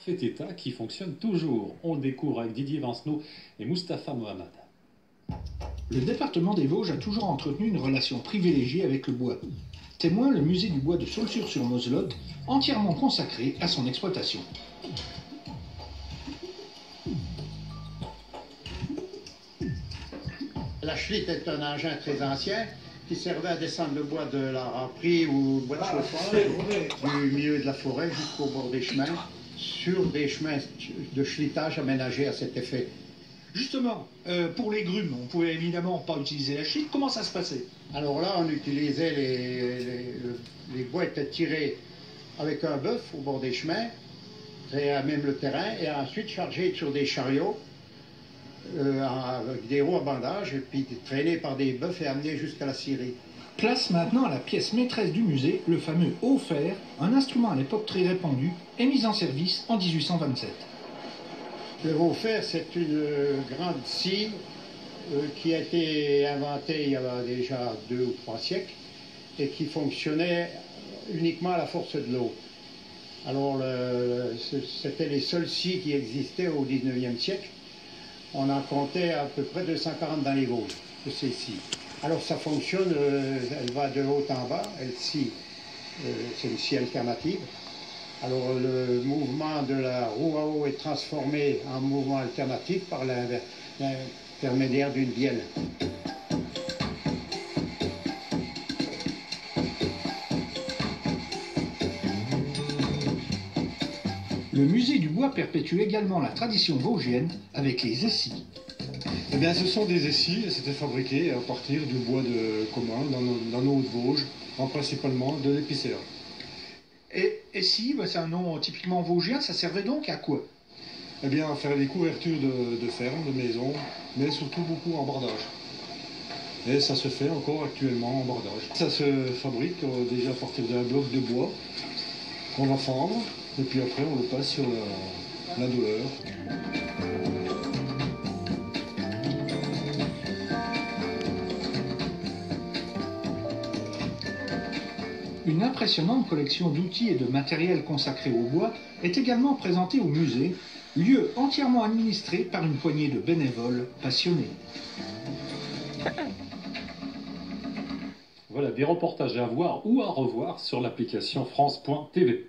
fait état qui fonctionne toujours. On le découvre avec Didier Vincenot et Mustapha Mohamed. Le département des Vosges a toujours entretenu une relation privilégiée avec le bois. Témoin le musée du bois de Saulxures-sur-Moselotte, entièrement consacré à son exploitation. La chlite est un engin très ancien qui servait à descendre le bois de la râperie ou le bois de chauffage du milieu de la forêt jusqu'au bord des chemins, sur des chemins de chlitage aménagés à cet effet. Justement, pour les grumes, on pouvait évidemment pas utiliser la chlite. Comment ça se passait? Alors là, on utilisait les bois étaient tirés avec un bœuf au bord des chemins, et à même le terrain, et ensuite chargés sur des chariots avec des roues à bandage, et puis traînés par des bœufs et amenés jusqu'à la scierie. Place maintenant à la pièce maîtresse du musée, le fameux haut-fer, un instrument à l'époque très répandu et mis en service en 1827. Le haut-fer, c'est une grande scie qui a été inventée il y a déjà 2 ou 3 siècles et qui fonctionnait uniquement à la force de l'eau. Alors, c'était les seules scies qui existaient au 19e siècle. On en comptait à peu près 240 dans les Vosges de ces scies. Alors, ça fonctionne, elle va de haut en bas, elle scie, c'est une scie alternative. Alors le mouvement de la roue à eau est transformé en mouvement alternatif par l'intermédiaire d'une bielle. Le musée du bois perpétue également la tradition vosgienne avec les essis. Eh bien, ce sont des essis, c'était fabriqué à partir du bois commun dans nos Hauts-de-Vosges, principalement de l'épicéa. Et essis, c'est un nom typiquement vosgien, ça servait donc à quoi? Eh bien, à faire des couvertures de fermes, de maisons, mais surtout beaucoup en bordage. Et ça se fait encore actuellement en bordage. Ça se fabrique déjà à partir d'un bloc de bois qu'on va fendre, et puis après on le passe sur la douleur. Une impressionnante collection d'outils et de matériel consacré au bois est également présentée au musée, lieu entièrement administré par une poignée de bénévoles passionnés. Voilà des reportages à voir ou à revoir sur l'application France.tv.